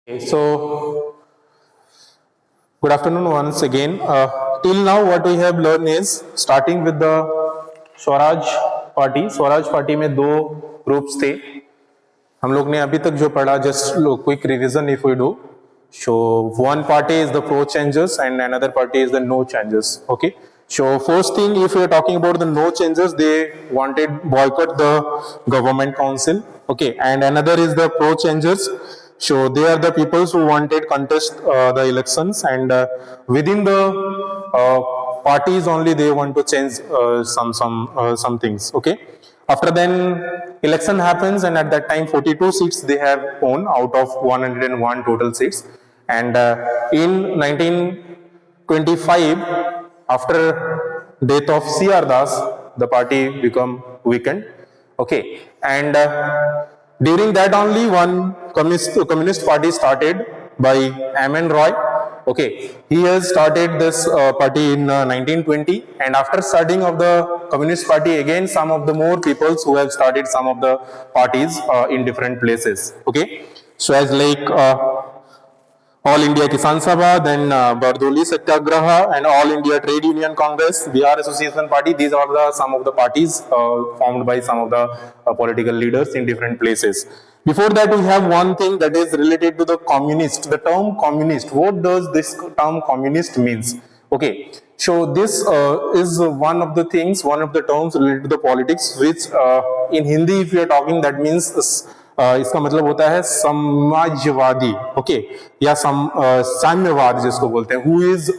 Okay, so good afternoon once again. Till now, what we have learned is starting with the Swaraj party. Swaraj party में दो groups थे. हम लोग ने अभी तक जो पढ़ा, just quick revision if we do. So one party is the pro changes and another party is the no changes. Okay. So first thing, if we are talking about the no changes, they wanted boycott the government council. Okay, and another is the pro changes. So they are the people who wanted contest the elections, and within the parties only they want to change some things. Okay. After then election happens, and at that time 42 seats they have won out of 101 total seats. And in 1925, after death of C.R. Das, the party become weakened. Okay, and during that only one communist party started by M.N. Roy. Okay, he has started this party in 1920, and after starting of the Communist Party, again some of the more peoples who have started some of the parties in different places. Okay, so as like All India Kisan Sabha, then Bardoli Satyagraha, and All India Trade Union Congress, Bihar Association Party. These are some of the parties formed by some of the political leaders in different places. Before that, we have one thing that is related to the communist. The term communist. What does this term communist means? Okay, so this is one of the things, one of the terms related to the politics, which in Hindi, if you are talking, that means इसका मतलब होता है Samajwadi. Okay, या साम्यवाद जिसको बोलते हैं, who is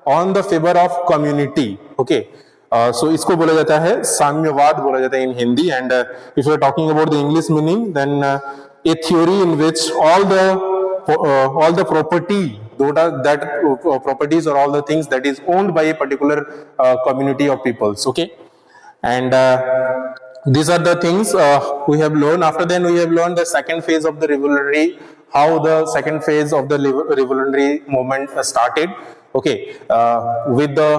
on the favour of community. Okay, so इसको बोला जाता है साम्यवाद, बोला जाता है in Hindi. And if you are talking about the English meaning, then a theory in which all the property, that properties or all the things that is owned by a particular community of peoples. Okay, and these are the things we have learned. After then we have learned the second phase of the revolutionary, how the second phase of the revolutionary movement started. Okay, with the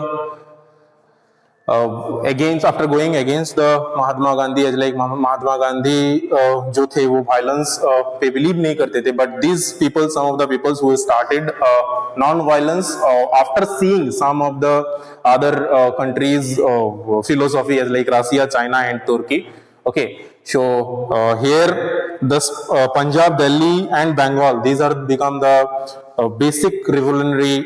against, after going against the Mahatma Gandhi, as like Mahatma Gandhi जो थे वो violence पे believe नहीं करते थे, but these people, some of the people who started non-violence after seeing some of the other countries philosophy, as like Russia, China and Turkey. Okay, so here this Punjab, Delhi and Bengal, these are become the basic revolutionary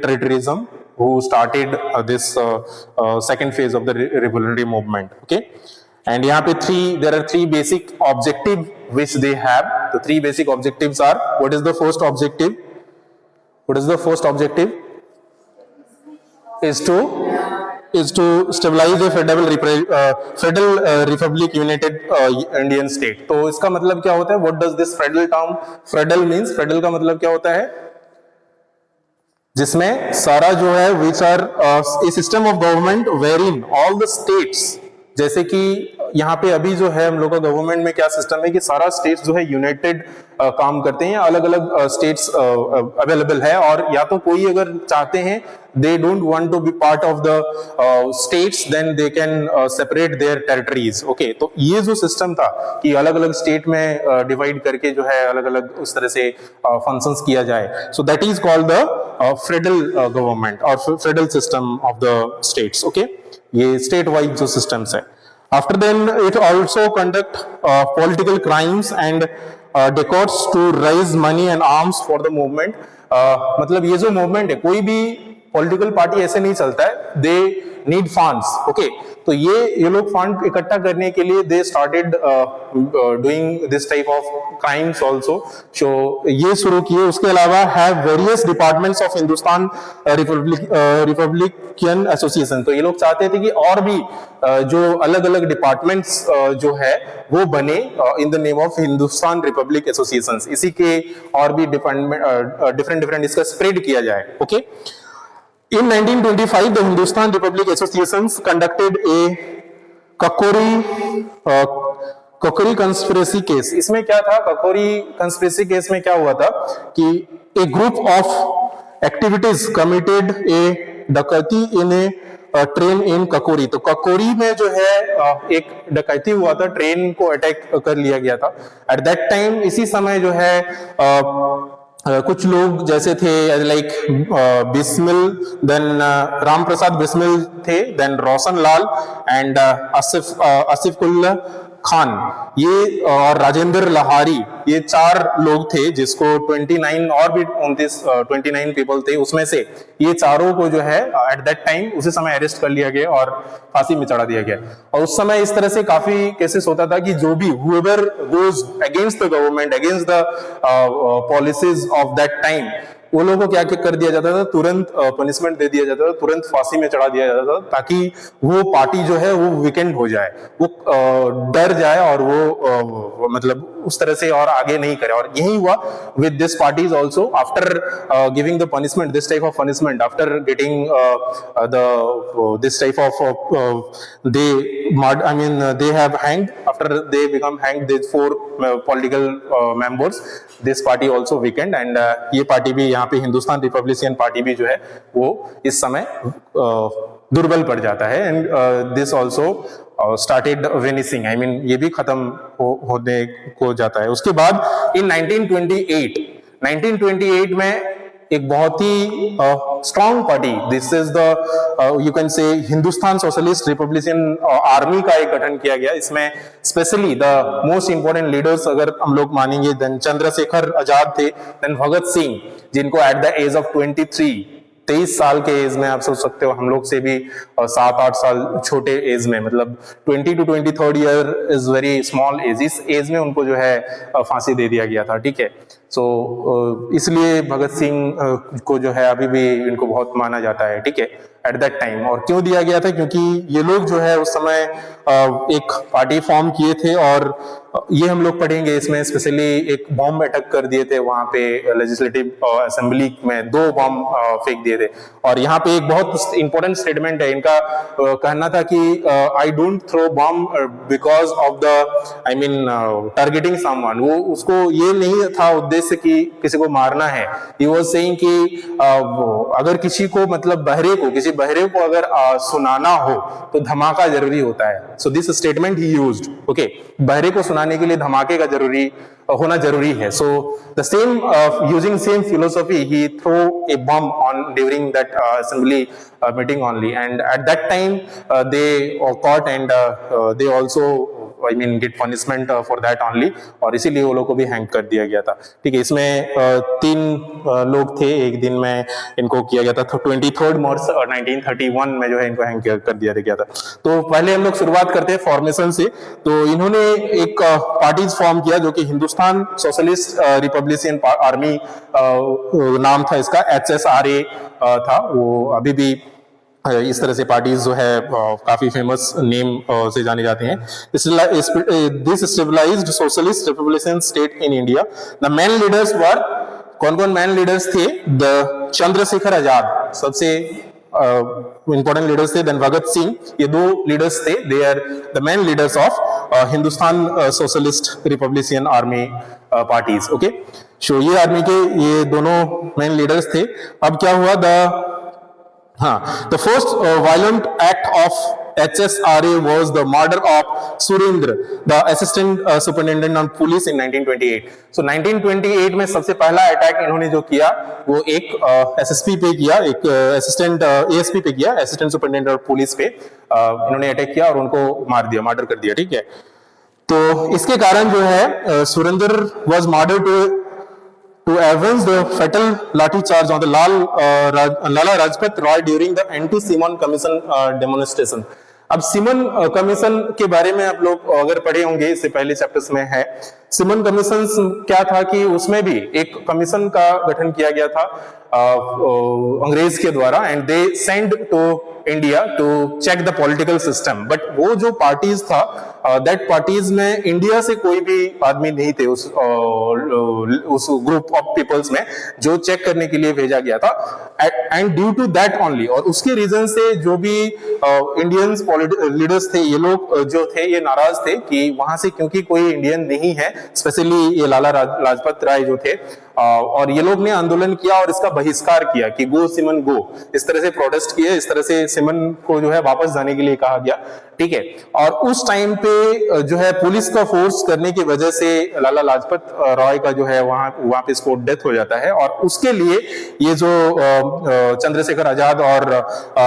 territorialism who started this second phase of the revolutionary movement. Okay, and यहाँ पे there are three basic objectives which they have. The three basic objectives are, what is the first objective? What is the first objective? Is to stabilize a federal republic united Indian state. तो इसका मतलब क्या होता है? What does this federal term federal means? Federal का मतलब क्या होता है? जिसमें सारा जो है which are a system of government wherein all the states, जैसे कि यहाँ पे अभी जो है हम लोग का गवर्नमेंट में क्या सिस्टम है कि सारा स्टेट्स जो है यूनाइटेड काम करते हैं, अलग अलग स्टेट्स अवेलेबल है, और या तो कोई अगर चाहते हैं they don't want to be part of the states, then they can separate their territories. Okay, तो ये जो सिस्टम था कि अलग अलग स्टेट में डिवाइड करके जो है अलग अलग उस तरह से फंक्शंस किया जाए, so that is called the federal government और federal system of the states. Okay, ये स्टेट वाइज जो सिस्टम्स है. After then, it also conduct political crimes and decades to raise money and arms for the movement. मतलब ये जो movement है, कोई भी political party ऐसे नहीं चलता है, they need funds. Okay, तो ये लोग फंड इकट्ठा करने के लिए they started doing this type of crimes also. So ये शुरू किए. उसके अलावा have various departments of Hindustan Republican association. तो ये लोग चाहते थे कि और भी जो अलग अलग डिपार्टमेंट्स जो है वो बने इन the name of Hindustan Republic association. इसी के और भी डिफरेंट इसका स्प्रेड किया जाए. Okay, in 1925 the Hindustan Republic Associations conducted a Kakori conspiracy case. इसमें क्या था? Kakori conspiracy case में क्या हुआ था कि a group of activities committed a डकैती in a ट्रेन इन ककोरी। तो ककोरी में जो है एक डकैती हुआ था, ट्रेन को अटैक कर लिया गया था एट दैट टाइम। इसी समय जो है कुछ लोग जैसे थे लाइक बिस्मिल, देन राम प्रसाद बिस्मिल थे, देन रोशन लाल एंड आसिफुल्लाह खान, ये और राजेंद्र लहारी, ये 4 लोग थे जिसको 29 और भी 29 पीपल थे, उसमें से ये चारों को जो है एट दैट टाइम उसी समय अरेस्ट कर लिया गया और फांसी में चढ़ा दिया गया। और उस समय इस तरह से काफी केसेस होता था कि जो भी whoever goes against the government, against the policies of that time, वो लोगों को क्या कर दिया जाता था, तुरंत पनिशमेंट दे दिया जाता था, तुरंत फांसी में चढ़ा दिया जाता था, ताकि वो पार्टी जो है वो वीकेंड हो जाए, वो डर जाए और वो मतलब उस तरह से और आगे नहीं करे। और यही हुआ with this parties also, after giving the punishment, this type of punishment, after getting this type of they have hanged, after they become hanged, these 4 political members, this party also weakened and ये party भी, यहाँ पे Hindustan Republican party भी जो है वो इस समय दुर्बल पड़ जाता है। And this also started vanishing, I mean ये भी खत्म होने को जाता है। उसके बाद इन 1928 में एक बहुत ही strong party, this is the you can say Hindustan socialist republican army का एक गठन किया गया। इसमें specially the most important leaders अगर हम लोग मानेंगे, देन चंद्रशेखर आजाद थे, देन भगत सिंह, जिनको एट द एज ऑफ 23 साल के एज में, आप सोच सकते हो हम लोग से भी 7-8 साल छोटे एज में, मतलब 20 to 23rd year is very small age, इस एज में उनको जो है फांसी दे दिया गया था, ठीक है। सो इसलिए भगत सिंह को जो है अभी भी इनको बहुत माना जाता है, ठीक है, एट दैट टाइम। और क्यों दिया गया था, क्योंकि ये लोग जो है उस समय एक पार्टी फॉर्म किए थे, और ये हम लोग पढ़ेंगे इसमें स्पेशली एक बॉम्ब अटैक कर दिए थे वहां पे लेजिस्लेटिव असेंबली में, 2 बॉम्ब फेंक दिए थे। और यहाँ पे एक बहुत इंपॉर्टेंट स्टेटमेंट है इनका, कहना था कि I don't throw bomb because of the, I mean targeting someone, वो उसको ये नहीं था उद्देश्य कि किसी को मारना है, ही वाज सेइंग कि अगर किसी को, मतलब किसी बहरे को अगर सुनाना हो तो धमाका जरूरी होता है। So this statement he used, okay, बहरे को सुनाने के लिए धमाके का होना जरूरी है। So the same using same philosophy ही throw a bomb on during that assembly meeting only, and at that time they caught and they also get punishment for that only, और इसीलिए वो लोग को भी हैंग कर दिया गया था, ठीक है। इसमें 3 लोग थे, एक दिन में इनको किया गया था, 23 मार्च 1931 में जो है इनको हैंग कर दिया गया था। तो पहले हम लोग शुरुआत करते हैं फॉर्मेशन से। तो इन्होंने एक पार्टीज फॉर्म किया जो कि हिंदुस्तान सोशलिस्ट रिपब्लिकन आर्मी नाम था इसका, HSRA था, वो अभी भी इस तरह से पार्टीज जो है काफी फेमस नेम से जाने जाते हैं। This stabilized socialist republican state in India. The main leaders were, कौन मेन लीडर्स थे, द चंद्रशेखर आजाद सबसे इंपॉर्टेंट लीडर्स थे, देन भगत सिंह, ये 2 लीडर्स थे, they are the main leaders of Hindustan socialist republican army parties, okay. So ये आर्मी के ये दोनों मेन लीडर्स थे। अब क्या हुआ, the first violent act of HSRA was the murder of Surendra, the assistant superintendent of police in 1928. So 1928 में सबसे पहला अटैक इन्होंने जो किया वो एक SSP पे किया, एक असिस्टेंट ASP पे किया, असिस्टेंट सुपरिटेंडेंट ऑफ पुलिस पे इन्होंने अटैक किया और उनको मार दिया, मर्डर कर दिया, ठीक है। तो इसके कारण जो है Surendra was murdered to avenge the fatal lathi charge on the Lala Rajpat Roy during the anti-Simon Commission demonstration. अब सिमन कमीशन के बारे में आप लोग अगर पढ़े होंगे, इससे पहले चैप्टर्स में है। सिमन कमीशन क्या था कि उसमें भी एक कमीशन का गठन किया गया था अंग्रेज के द्वारा, and they send to India to check the political system. But वो जो पार्टीज था, दैट पार्टीज में इंडिया से कोई भी आदमी नहीं थे उस ग्रुप ऑफ पीपल्स में जो चेक करने के लिए भेजा गया था, and due to that only, और उसके रीजन से जो भी इंडियंस लीडर्स थे, ये लोग जो थे ये नाराज थे कि वहां से क्योंकि कोई इंडियन नहीं है, स्पेशली ये लाला लाजपत राय जो थे, और ये लोग ने आंदोलन किया और इसका बहिष्कार किया कि गो सिमन गो, इस तरह से प्रोटेस्ट किए, इस तरह से सिमन को जो है वापस जाने के लिए कहा गया, ठीक है। और उस टाइम पे जो है पुलिस का फोर्स करने की वजह से लाला लाजपत राय का जो है वहां पे स्पॉट डेथ हो जाता है, और उसके लिए ये जो चंद्रशेखर आजाद और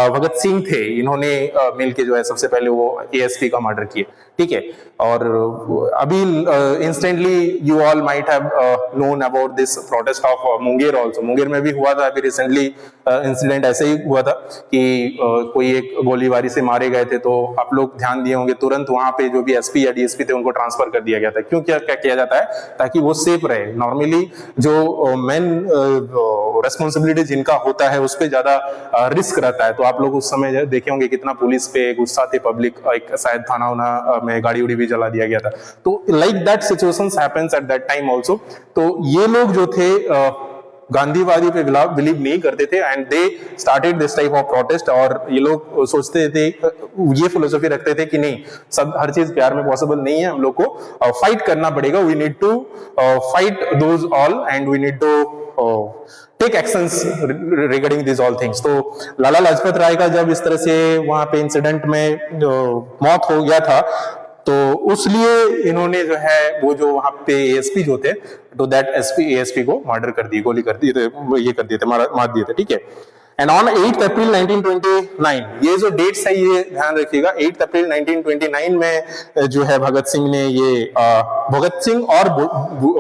भगत सिंह थे, इन्होंने मिलके जो है सबसे पहले वो एएसपी का मर्डर किए, ठीक है। और अभी instantly you all might have known about this protest of Munger also. Munger में भी हुआ था अभी रिसेंटली इंसिडेंट, ऐसे ही हुआ था कि कोई एक गोलीबारी से मारे गए थे, तो आप लोग ध्यान दिए होंगे तुरंत वहां पे जो भी एसपी या डीएसपी थे उनको ट्रांसफर कर दिया गया था। क्यों क्या किया जाता है? ताकि वो सेफ रहे। नॉर्मली जो मेन रेस्पॉन्सिबिलिटी जिनका होता है उस पर ज्यादा रिस्क रहता है, तो आप लोग उस समय देखे होंगे कितना पुलिस पे गुस्सा थे पब्लिक, एक शायद थाना उना में गाड़ी उड़ी भी जला दिया गया था। तो like that situations happens at that time also. तो ये लोग जो थे गांधीवादी पे बिलीव नहीं करते थे, and they started this type of protest. और ये लोग सोचते थे, ये फिलोसफी रखते थे कि नहीं, सब हर चीज प्यार में पॉसिबल नहीं है, हम लोग को फाइट करना पड़ेगा, we need to fight those all and we need to take actions regarding this all things. तो लाला लाजपत राय का जब इस तरह से वहां पे इंसिडेंट में मौत हो गया था, तो उसलिए इन्होंने जो है वो जो वहां पे एएसपी जो थे, तो दैट एएसपी को मर्डर कर दी, गोली कर दी, ये कर दिए थे, मार दिए थे, ठीक है। एंड ऑन 8 अप्रैल 1929, ये जो डेट्स है ये ध्यान रखिएगा, 8 अप्रैल 1929 में जो है भगत सिंह ने ये भगत सिंह और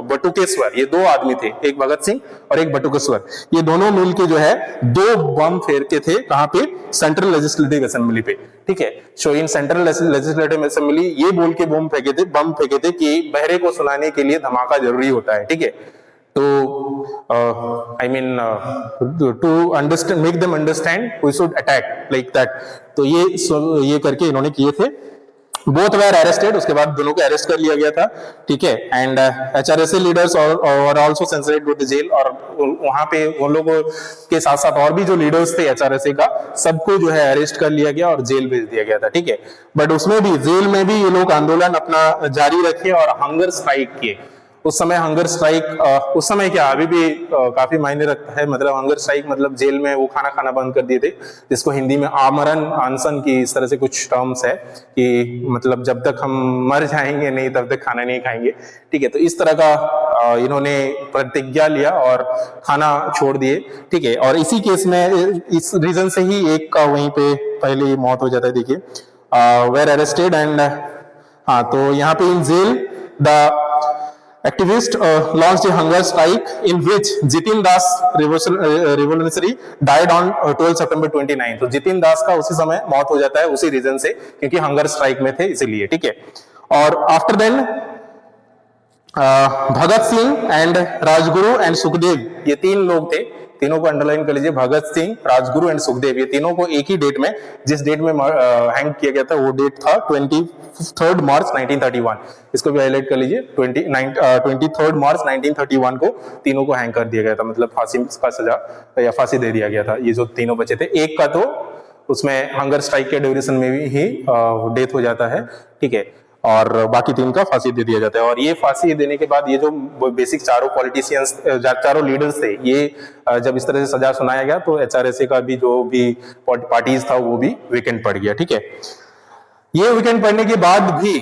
बटुकेश्वर, ये दो आदमी थे, एक भगत सिंह और एक बटुकेश्वर, ये दोनों मिलके जो है 2 बम फेंके थे, कहां पे? सेंट्रल लेजिस्लेटिव असेंबली पे, ठीक है। सो इन सेंट्रल लेजिस्लेटिव असेंबली ये बोल के बम फेंके थे कि बहरे को सुनाने के लिए धमाका जरूरी होता है, ठीक है। तो I mean to understand, make them understand we should attack like that. तो ये करके इन्होंने किए थे। बोथ वेर अरेस्टेड, उसके बाद दोनों को अरेस्ट कर लिया गया था, ठीक है। एंड एचआरएसए लीडर्स और आल्सो सेंसरेड टू द जेल, और वहां पे उन लोगों के साथ साथ और भी जो लीडर्स थे एचआरएसए का, सबको जो है अरेस्ट कर लिया गया और जेल भेज दिया गया था, ठीक है। बट उसमें भी, जेल में भी ये लोग आंदोलन अपना जारी रखे और हंगर स्ट्राइक किए। उस समय हंगर स्ट्राइक, उस समय क्या अभी भी काफी मायने रखता है, मतलब हंगर स्ट्राइक मतलब जेल में वो खाना खाना बंद कर दिए थे, जिसको हिंदी में आमरण अनशन की इस तरह से कुछ टर्म्स है कि मतलब जब तक हम मर जाएंगे नहीं तब तक खाना नहीं खाएंगे, ठीक है। तो इस तरह का इन्होंने प्रतिज्ञा लिया और खाना छोड़ दिए, ठीक है। और इसी केस में, इस रीजन से ही एक का वहीं पे पहले मौत हो जाता है, देखिए, वेर अरेस्टेड एंड, हाँ, तो यहाँ पे in jail the activist launched a hunger strike in which Jitin Das revolutionary died on 12 September 29। तो जितिन दास का उसी समय मौत हो जाता है उसी रीजन से, क्योंकि हंगर स्ट्राइक में थे इसीलिए, ठीक है। और after then Bhagat Singh and Rajguru and Sukhdev, ये 3 लोग थे, तीनों को अंडरलाइन कर लीजिए, भगत सिंह, राजगुरु एंड सुखदेव, ये तीनों को एक ही डेट में, जिस डेट में हैंग किया गया था वो डेट था 23 मार्च 1931। इसको भी हाईलाइट कर लीजिए, 23 मार्च 1931 को तीनों को हैंग कर दिया गया था, मतलब फांसी का सजा या फांसी दे दिया गया था। ये जो तीनों बचे थे, एक का तो उसमें हंगर स्ट्राइक के ड्यूरेशन में भी ही डेथ हो जाता है, ठीक है, और बाकी 3 का फांसी दे दिया जाता है। और ये फांसी देने के बाद ये जो बेसिक चारों पॉलिटिशियंस, चारों लीडर्स थे, ये जब इस तरह से सजा सुनाया गया तो एचआरएसए का भी जो भी पार्टीज था वो भी वीकेंड पड़ गया, ठीक है। ये वीकेंड पड़ने के बाद भी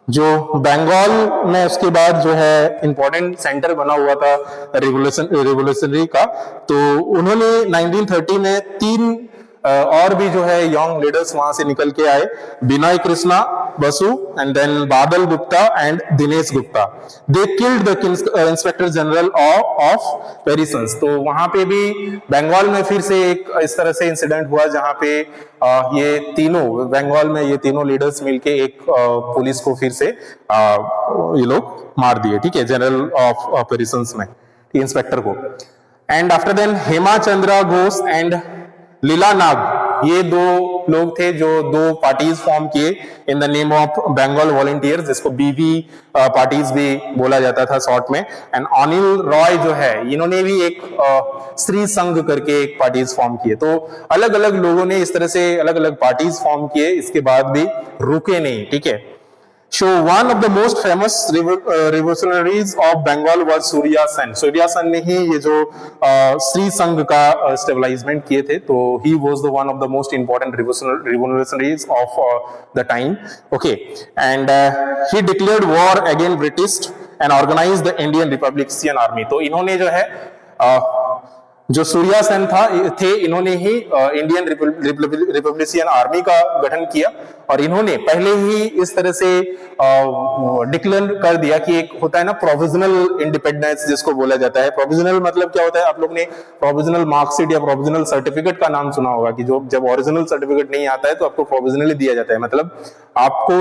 जो बंगाल में उसके बाद जो है इंपॉर्टेंट सेंटर बना हुआ था रिवोल्यूशनरी का, तो उन्होंने 1930 में 3 और भी जो है यंग लीडर्स वहां से निकल के आए, Vinay Krishna Basu and then Badal Gupta and Dinesh Gupta. They killed the inspector general of prisons. तो वहां पे भी बंगाल में फिर से एक इस तरह से इंसिडेंट हुआ जहां पे ये तीनों, बंगाल में ये तीनों लीडर्स मिलके एक पुलिस को फिर से ये लोग मार दिए, ठीक है, जनरल ऑफ पेरिसंस में इंस्पेक्टर को। And after then Hema Chandra Ghosh and Leela Nag, ये 2 लोग थे जो 2 पार्टीज फॉर्म किए in the name of Bengal volunteers, जिसको बीवी पार्टीज भी बोला जाता था शॉर्ट में। एंड अनिल रॉय जो है, इन्होंने भी एक स्त्री संघ करके एक पार्टीज फॉर्म किए। तो अलग अलग लोगों ने इस तरह से अलग अलग पार्टीज फॉर्म किए, इसके बाद भी रुके नहीं, ठीक है। So one of the most famous revolutionaries of Bengal was Surya Sen. Surya Sen ने ही ये जो श्री संघ का स्टेबलाइजमेंट किए थे, तो he was the one of the most important revolutionaries of the time. Okay, and he declared war against British and organized the Indian Republican Army. तो इन्होंने जो है जो सूर्या सेन थे इन्होंने ही इंडियन रिपब्लिकन आर्मी का गठन किया, और इन्होंने पहले ही इस तरह से डिक्लेयर कर दिया कि एक होता है ना प्रोविजनल इंडिपेंडेंस जिसको बोला जाता है। प्रोविजनल मतलब क्या होता है, आप लोग ने प्रोविजनल मार्कशीट या प्रोविजनल सर्टिफिकेट का नाम सुना होगा कि जो जब ओरिजिनल सर्टिफिकेट नहीं आता है तो आपको प्रोविजनली दिया जाता है, मतलब आपको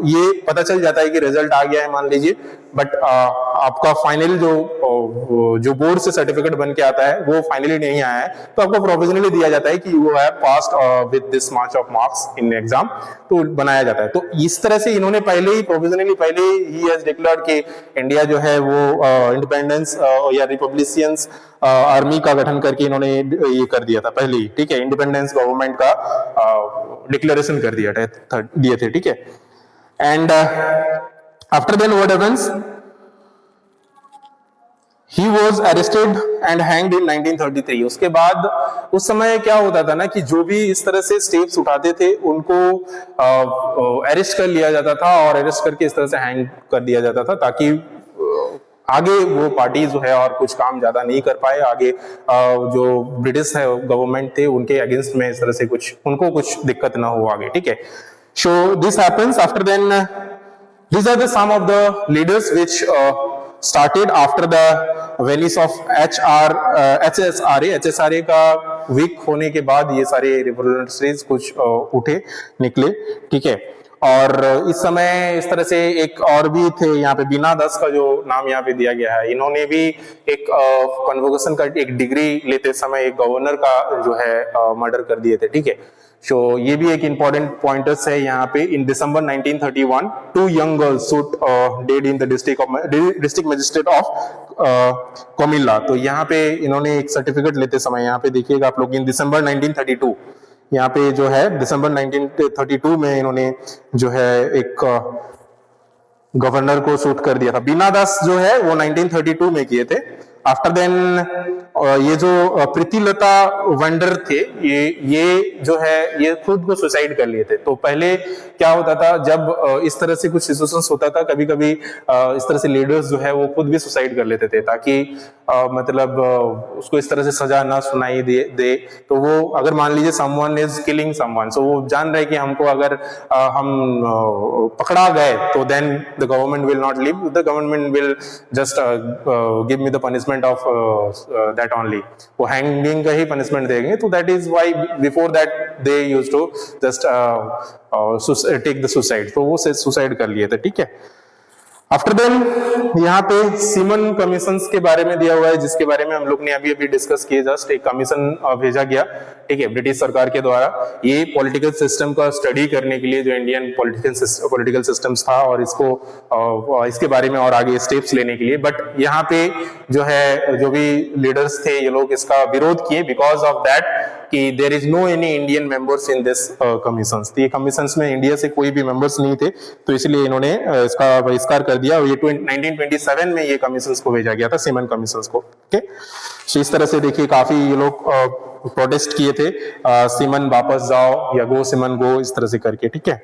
ये पता चल जाता है कि रिजल्ट आ गया है मान लीजिए, बट आपका फाइनल जो बोर्ड से सर्टिफिकेट बन के आता है वो फाइनली नहीं आया है, तो आपको प्रोविजनली दिया जाता है कि you have passed with this much of marks in exam, तो बनाया जाता है। तो इस तरह से इन्होंने पहले ही प्रोविजनली पहले ही हैज डिक्लेयर्ड कि इंडिया जो है वो इंडिपेंडेंस या रिपब्लिशियंस आर्मी का गठन करके इन्होंने ये कर दिया था पहले ही, ठीक है, इंडिपेंडेंस गवर्नमेंट का डिक्लेरेशन कर दिए थे, ठीक है। And after then what happens, He was arrested and hanged in 1933. उसके बाद उस समय क्या होता था ना कि जो भी इस तरह से स्टेप्स उठाते थे उनको अरेस्ट कर लिया जाता था और अरेस्ट करके इस तरह से हैंग कर दिया जाता था, ताकि आगे वो पार्टी जो है और कुछ काम ज्यादा नहीं कर पाए, आगे जो ब्रिटिश है गवर्नमेंट थे उनके अगेंस्ट में इस तरह से उनको कुछ दिक्कत ना हो आगे, ठीक है। So this happens after then, these are the some of the leaders which started after the venice of HSRA का वीक होने के बाद ये सारे रिवॉल्यूशनरीज कुछ उठे निकले, ठीक है। और इस समय इस तरह से एक और भी थे यहाँ पे, बीना दास का जो नाम यहाँ पे दिया गया है, इन्होंने भी एक कन्वोकेशन का एक डिग्री लेते समय एक गवर्नर का जो है मर्डर कर दिए थे, ठीक है। सो ये भी एक इंपॉर्टेंट पॉइंटर्स है यहाँ पे। इन दिसंबर 1931 2 young girls shoot dead in the district magistrate of Comilla. तो यहाँ पे इन्होंने एक सर्टिफिकेट लेते समय यहाँ पे देखिएगा आप लोग, इन दिसंबर 1932 यहाँ पे जो है दिसंबर 1932 में इन्होंने जो है एक गवर्नर को शूट कर दिया था। बीना दास जो है वो 1932 में किए थे। आफ्टर देन ये जो प्रीतिलता वंडर थे ये जो है ये खुद को सुसाइड कर लिए थे। तो पहले क्या होता था, जब इस तरह से कुछ सिचुएशंस होता था, कभी कभी इस तरह से लीडर्स जो है वो खुद भी सुसाइड कर लेते थे, ताकि मतलब उसको इस तरह से सजा ना सुनाई दे। तो वो अगर मान लीजिए समवन इज किलिंग समवन, सो वो जान रहे कि हमको अगर हम पकड़ा गए तो then the government will not leave, the government will just give me the punishment of that only, वो हैंगिंग का ही पनिशमेंट देंगे। तो that is why before that they used to just take the suicide, तो वो suicide कर लिए थे, ठीक है। आफ्टर देन यहाँ पे सीमन कमीशन के बारे में दिया हुआ है, जिसके बारे में हम लोग ने अभी अभी डिस्कस किए। जस्ट एक कमीशन भेजा गया, ठीक है, ब्रिटिश सरकार के द्वारा, ये पॉलिटिकल सिस्टम का स्टडी करने के लिए, जो इंडियन पॉलिटिकल सिस्टम्स था, और इसको इसके बारे में और आगे स्टेप्स लेने के लिए। बट यहाँ पे जो है जो भी लीडर्स थे ये लोग इसका विरोध किए, बिकॉज ऑफ दैट कि there is no any Indian members in this commissions. ये कमीशंस में इंडिया से कोई भी मेंबर्स नहीं थे, तो इसलिए इन्होंने इसका बहिष्कार कर दिया। और ये 1927 में ये कमीशंस को भेजा गया था, सीमन कमीशंस को, ठीक है। तो इस तरह से देखिए काफी ये लोग प्रोटेस्ट किए थे, सीमन वापस जाओ या गो सीमन गो, इस तरह से करके, ठीक है।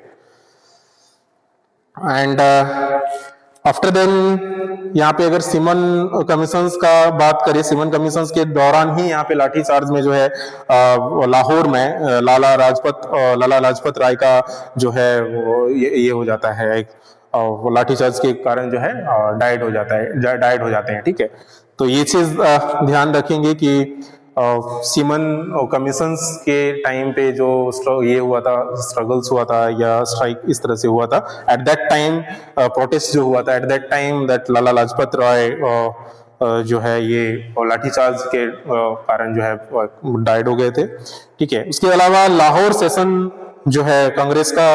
एंड आफ्टर देन यहाँ पे अगर सीमन कमीशंस का बात करें, सीमन कमीशंस के दौरान ही यहाँ पे लाठीचार्ज में जो है लाहौर में लाला लाजपत राय का जो है ये हो जाता है, वो लाठीचार्ज के कारण जो है डाइड हो जाते हैं, ठीक है। तो ये चीज ध्यान रखेंगे कि सीमन कमीशंस के टाइम पे जो ये हुआ था, स्ट्रगल्स हुआ था या स्ट्राइक इस तरह से हुआ था, एट दैट टाइम प्रोटेस्ट जो हुआ था, at that time that Lala Lajpat Rai जो है ये लाठीचार्ज के कारण जो है डाइड हो गए थे, ठीक है। उसके अलावा लाहौर सेशन जो है कांग्रेस का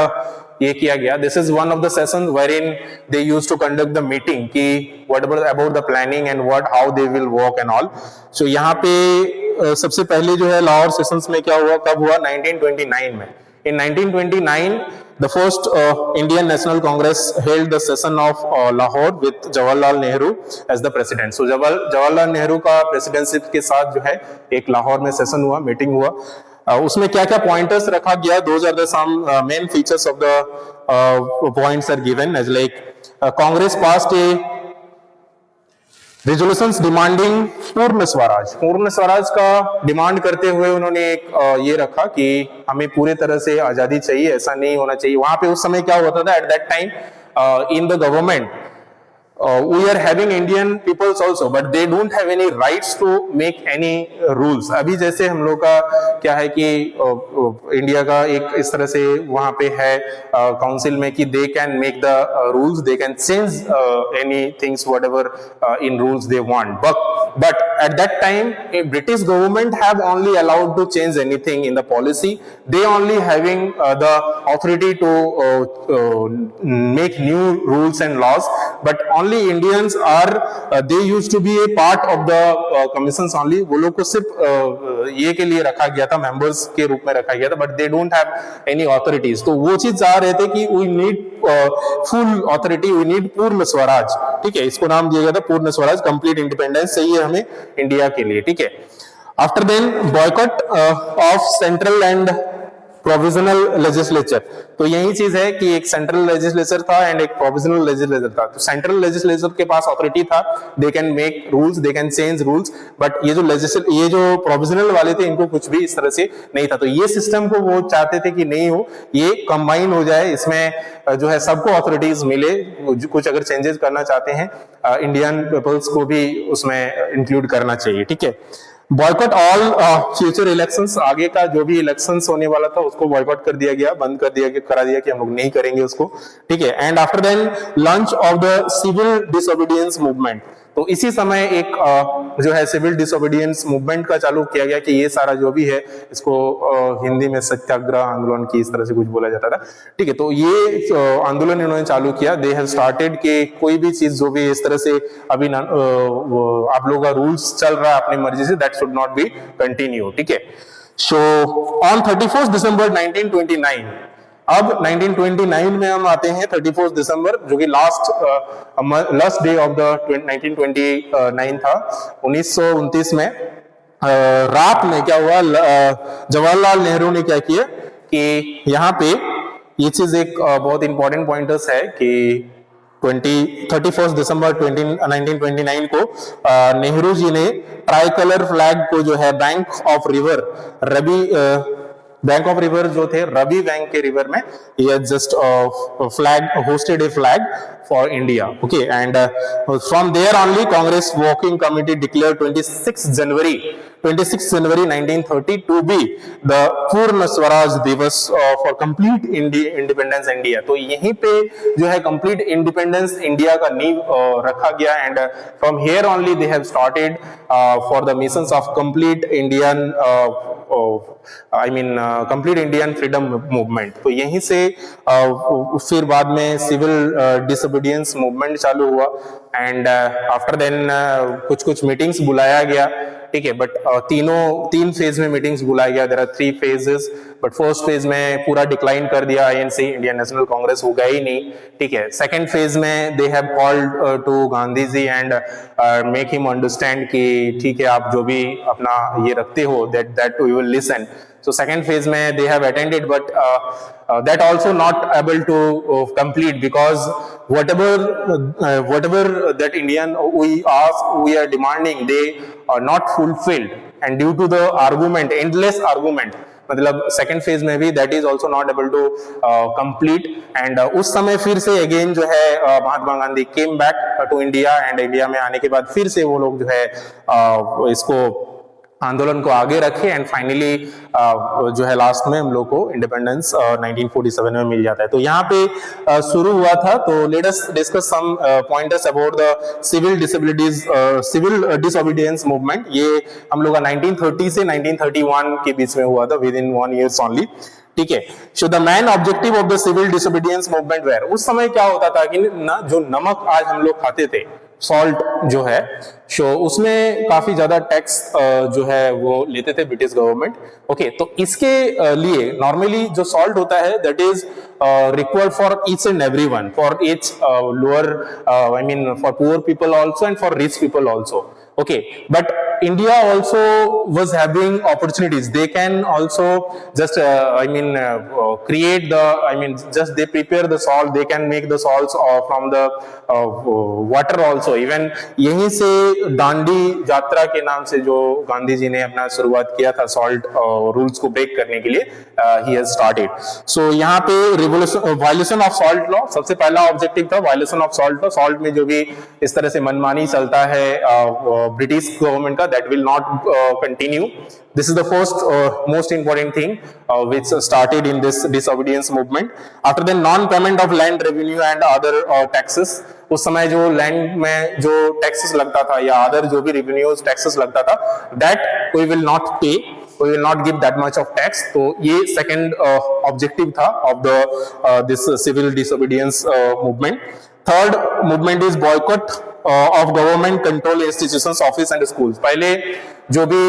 ये किया गया। This is one of the session wherein they used to conduct the meeting कि what about the planning and what how they will work and all. So यहाँ पे सबसे पहले जो है लाहौर सेशंस में क्या हुआ, कब हुआ, 1929 में। इन 1929 the first Indian National Congress held the session of Lahore with Jawaharlal Nehru as the president. So Jawaharlal Nehru का presidency के साथ जो है एक लाहौर में सेशन हुआ, मीटिंग हुआ. उसमें क्या क्या पॉइंटर्स रखा गया, those are the some main features of the points are given as like Congress passed a resolutions demanding पूर्ण स्वराज. पूर्ण स्वराज का डिमांड करते हुए उन्होंने एक ये रखा कि हमें पूरे तरह से आजादी चाहिए, ऐसा नहीं होना चाहिए. वहां पे उस समय क्या होता था, at that time in the government we are having Indian peoples also, but they don't have any rights to make any rules. अभी जैसे हम लोग का क्या है कि इंडिया का एक इस तरह से वहां पे है काउंसिल में कि they can make the rules, they can change any things whatever in rules they want. But at that time, a British government have only allowed to change anything in the policy. They only having the authority to make new rules and laws, but only Indians are they used to be a part of the commissions only. वो लोग को सिर्फ ये के लिए रखा गया था, मेंबर्स के रूप में रखा गया था, but they don't have any authorities. तो वो चीज चाह रहे थे कि we need full authority, we need पूर्ण स्वराज. ठीक है, इसको नाम दिया गया था पूर्ण स्वराज, कंप्लीट इंडिपेंडेंस चाहिए हमें इंडिया के लिए. ठीक है. After then boycott of central and provisional legislature. तो यही चीज है कि एक सेंट्रल लेजिस्लेचर था एंड एक प्रोविजनल लेजिस्लेचर था. तो सेंट्रल लेजिस्लेचर के पास अथॉरिटी था, they can make rules, they can change rules, but ये जो प्रोविजनल वाले थे इनको कुछ भी इस तरह से नहीं था. तो ये सिस्टम को वो चाहते थे कि नहीं हो, ये कंबाइन हो जाए, इसमें जो है सबको अथॉरिटीज मिले. कुछ अगर चेंजेस करना चाहते हैं इंडियन पीपल्स को भी उसमें इंक्लूड करना चाहिए. ठीक है. बॉयकॉट ऑल फ्यूचर इलेक्शंस, आगे का जो भी इलेक्शंस होने वाला था उसको बॉयकॉट कर दिया गया, बंद कर दिया गया, करा दिया कि हम लोग नहीं करेंगे उसको. ठीक है. And after then launch of the civil disobedience movement. तो इसी समय एक जो है सिविल डिसोबीडियंस मूवमेंट का चालू किया गया कि ये सारा जो भी है इसको हिंदी में सत्याग्रह आंदोलन की इस तरह से कुछ बोला जाता था. ठीक है. तो ये आंदोलन इन्होंने चालू किया. दे हैव स्टार्टेड कि कोई भी चीज जो भी इस तरह से अभी आप लोगों का रूल्स चल रहा है अपनी मर्जी से, that should not be continue. ठीक है. सो ऑन 31 दिसंबर 1929, अब 1929 में हम आते हैं 31 दिसंबर, जो कि लास्ट डे ऑफ द 1929 था. 1929 में रात में क्या हुआ, जवाहरलाल नेहरू ने क्या किया कि यहाँ पे ये चीज एक बहुत इंपॉर्टेंट पॉइंटर्स है कि 31 दिसंबर 1929 को नेहरू जी ने ट्राई कलर फ्लैग को जो है बैंक ऑफ रिवर जो थे रवि बैंक के रिवर में, ये just flag hosted a flag for India. Okay. And from there only Congress working committee declare 26 January 1930 to be the पूर्ण स्वराज दिवस फॉर कंप्लीट इंडिपेंडेंस इंडिया. तो यहीं पे जो है कंप्लीट इंडिपेंडेंस इंडिया का नींव रखा गया. And from here only they have started for the missions of complete Indian complete Indian freedom movement. तो यहीं से फिर बाद में सिविल डिसोबीडियंस मूवमेंट चालू हुआ. एंड आफ्टर देन कुछ मीटिंग्स बुलाया गया. ठीक है. बट तीन फेज में मीटिंग्स बुलाया गया. There are 3 phases, but first phase में पूरा डिक्लाइन कर दिया आईएनसी, इंडियन नेशनल कांग्रेस हो गई नहीं. ठीक है. सेकंड फेज में they have called to Gandhi ji and make him understand कि ठीक है आप जो भी अपना ये रखते हो that we will listen. So second phase में they have attended, but that also not able to complete because whatever that Indian we are demanding, they are not fulfilled, and due to the endless argument, मतलब second phase में भी that is also not able to complete. And उस समय फिर से again जो है Mahatma Gandhi came back to India. And India में आने के बाद फिर से वो लोग जो है इसको आंदोलन को आगे रखे. एंड फाइनली जो है लास्ट में हम लोग को इंडिपेंडेंस 1947 में मिल जाता है. तो यहाँ पे शुरू हुआ था. तो let us discuss some pointers about the civil disobedience movement. ये हम लोग का 1930 से 1931 के बीच में हुआ था, विद इन 1 years ओनली. ठीक है. So the main objective of the civil disobedience movement were, उस समय क्या होता था कि ना जो नमक आज हम लोग खाते थे, सॉल्ट जो है उसमें काफी ज्यादा टैक्स जो है वो लेते थे ब्रिटिश गवर्नमेंट। ओके, तो इसके लिए नॉर्मली जो सॉल्ट होता है that is required for each and everyone, for each lower I mean for poor people also and for rich people also. Okay, but India also was having opportunities. They can also just create the just they prepare the salt, they can make the salts from the water also. Even यहीं से दांडी यात्रा के नाम से जो गांधी जी ने अपना शुरुआत किया था सॉल्ट रूल्स को ब्रेक करने के लिए, he has started. So यहाँ पे वायलेशन ऑफ सॉल्ट लॉ सबसे पहला ऑब्जेक्टिव था, violation of salt law. Salt में जो भी इस तरह से मनमानी चलता है ब्रिटिश गवर्नमेंट का, that will not continue. This is the first most important thing which started in this disobedience movement. After the non payment of land revenue and other taxes, उस समय जो लैंड में जो टैक्सेस लगता था या other जो भी रेवेन्यूज टैक्सेस लगता था, दैट वी विल नॉट पे, we will not give that much of tax. तो ये second objective था of the this civil disobedience movement. Third movement is boycott of government control institutions, office and schools. पहले जो भी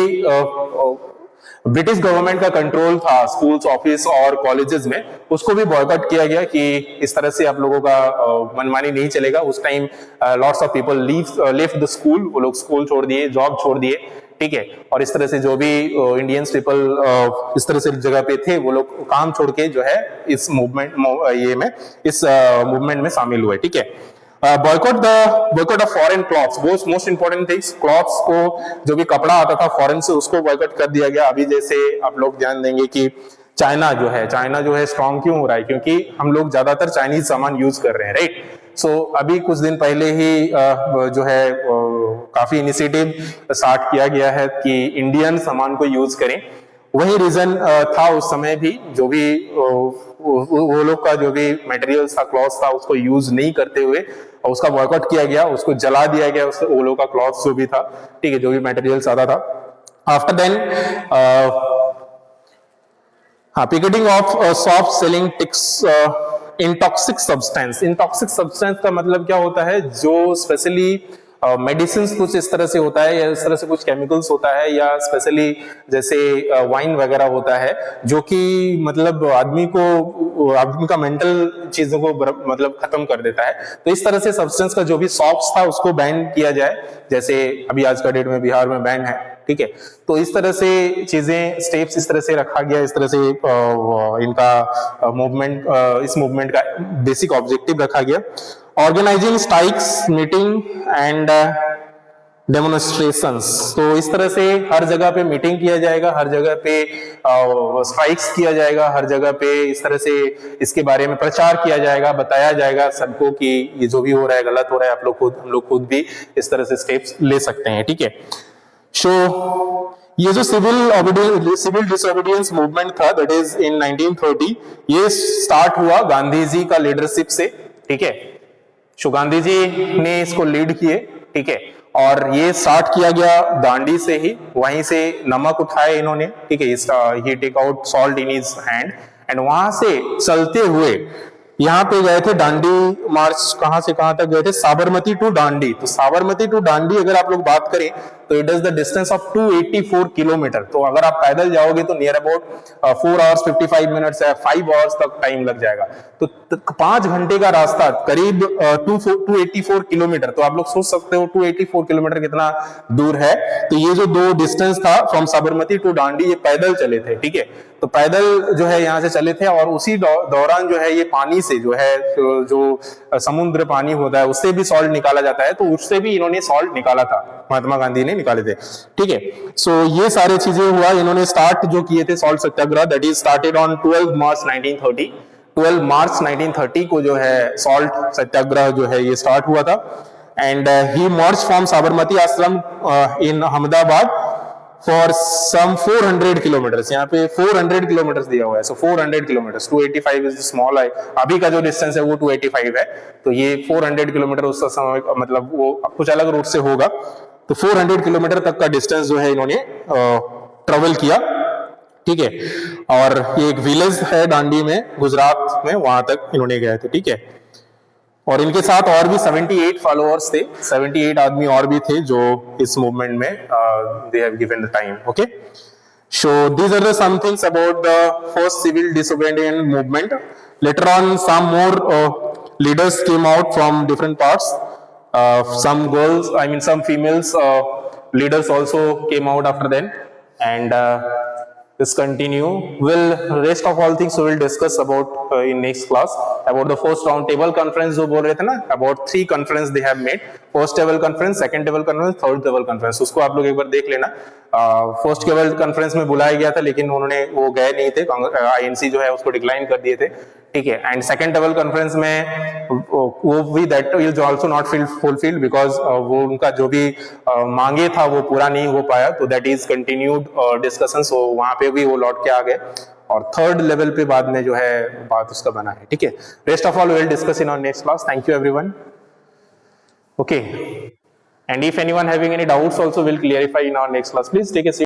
British government का control था schools, office और colleges में, उसको भी बॉयकॉट किया गया कि इस तरह से आप लोगों का मनमानी नहीं चलेगा। उस time lots of people left the school, वो लोग स्कूल छोड़ दिए, जॉब छोड़ दिए, ठीक है। और इस तरह से जो भी इंडियंस पीपल इस तरह से जगह पे थे, वो लोग काम छोड़ के जो है इस मूवमेंट में शामिल हुए, ठीक है। boycott of foreign cloths, most important things, cloths को जो भी कपड़ा आता था फॉरेन से उसको बॉयकॉट कर दिया गया। अभी जैसे आप लोग ध्यान देंगे कि चाइना जो है स्ट्रॉन्ग क्यों हो रहा है, क्योंकि हम लोग ज्यादातर चाइनीज सामान यूज कर रहे हैं, राइट। सो अभी कुछ दिन पहले ही जो है काफी इनिशिएटिव स्टार्ट किया गया है कि इंडियन सामान को यूज करें। वही रीजन था उस समय भी, जो भी वो लोग का जो भी मटेरियल्स था, क्लॉथ्स था, उसको यूज नहीं करते हुए उसका बॉयकॉट किया गया, उसको जला दिया गया, उससे वो लोग का क्लॉथ्स जो भी था, ठीक है, जो भी मटेरियल्स आता था। After then picketing of soft selling ticks in toxic substance. इन टॉक्सिक सब्सटेंस का मतलब क्या होता है, जो स्पेशली मेडिसिन कुछ इस तरह से होता है या इस तरह से कुछ केमिकल्स होता है या स्पेशली जैसे वाइन वगैरह होता है, जो कि मतलब आदमी का मेंटल चीजों को मतलब खत्म कर देता है। तो इस तरह से सब्सटेंस का जो भी सॉफ्ट था उसको बैन किया जाए, जैसे अभी आज का डेट में बिहार में बैन है, ठीक है। तो इस तरह से चीजें, स्टेप्स इस तरह से रखा गया, इस तरह से इनका मूवमेंट, इस मूवमेंट का बेसिक ऑब्जेक्टिव रखा गया। Organizing strikes, meeting and demonstrations. तो इस तरह से हर जगह पे मीटिंग किया जाएगा, हर जगह पे स्ट्राइक्स किया जाएगा, हर जगह पे इस तरह से इसके बारे में प्रचार किया जाएगा, बताया जाएगा सबको कि ये जो भी हो रहा है गलत हो रहा है, हम लोग खुद भी इस तरह से स्टेप्स ले सकते हैं, ठीक है। सो ये जो सिविल डिसोबीडियंस मूवमेंट था, दैट इज इन 1930, ये स्टार्ट हुआ गांधी जी का लीडरशिप से, ठीक है। सो गांधी जी ने इसको लीड किए, ठीक है, और ये स्टार्ट किया गया दांडी से ही, वहीं से नमक उठाए इन्होंने, ठीक है, he took out salt in his hand and वहां से चलते हुए यहाँ पे गए थे दांडी मार्च, कहां से कहां तक गए थे, साबरमती टू दांडी। तो साबरमती टू दांडी अगर आप लोग बात करें तो it is the distance of 284 kilometre. तो अगर आप पैदल जाओगे तो नियर अबाउट 4 hours 55 minutes या 5 hours तक टाइम लग जाएगा। तो 5 घंटे का रास्ता, करीब 284 किलोमीटर। तो आप लोग सोच सकते हो 284 किलोमीटर कितना दूर है। तो ये जो दो डिस्टेंस था फ्रॉम साबरमती टू दांडी, ये पैदल चले थे, ठीक है। तो पैदल जो है यहाँ से चले थे और उसी दौरान जो है ये पानी से जो है जो समुद्र पानी होता है उससे भी सॉल्ट निकाला जाता है, तो उससे भी इन्होंने सॉल्ट निकाला था, महात्मा गांधी ने निकाले थे, ठीक है। सो ये सारे चीजें हुआ, इन्होंने स्टार्ट जो किए थे salt Satyagraha, that is started on 12 मार्च 1930। 12 मार्च 1930 को जो है सॉल्ट सत्याग्रह जो है ये स्टार्ट हुआ था। And he March from Sabarmati आश्रम इन अहमदाबाद फॉर सम 400 किलोमीटर्स। यहाँ पे 400 किलोमीटर्स दिया हुआ है, सो 400 किलोमीटर्स, 285 इज स्मॉल है, अभी का जो डिस्टेंस है वो 285 है, तो ये 400 किलोमीटर उसका समय मतलब वो कुछ अलग रूट से होगा। तो 400 किलोमीटर तक का डिस्टेंस जो है इन्होंने ट्रेवल किया, ठीक है। और ये एक विलेज है दांडी में, गुजरात में, वहां तक इन्होंने गए थे, ठीक है। और इनके साथ और भी 78 फॉलोअर्स थे, 78 आदमी और भी थे जो इस मूवमेंट में they have given the time. Okay, so these are the some things about the first civil disobedience movement. Later on, some more leaders came out from different parts. Some girls, I mean some females leaders also came out after then, and let's continue. Will rest of all things we will discuss about in next class. About the first round table conference जो बोल रहे थे ना, about 3 conference they have made. First table conference, second table conference, third table conference. उसको आप लोग एक बार देख लेना. फर्स्ट टेबल कॉन्फ्रेंस में बुलाया गया था लेकिन उन्होंने वो गए नहीं थे, आईएनसी जो है उसको डिक्लाइन कर दिए थे. ठीक है. एंड सेकंड टेबल कॉन्फ्रेंस में वो भी that is also not fulfilled because वो उनका जो भी मांगे था वो पूरा नहीं हो पाया. तो दैट इज कंटिन्यूड डिस्कशन. सो वहां पे भी वो लौट के आ गए और थर्ड लेवल पे बाद में जो है बात उसका बना है. ठीक है. Rest of all will discuss in our next class. Thank you everyone. Okay. And if anyone having any doubts also will clarify in our next class. Please take a seat.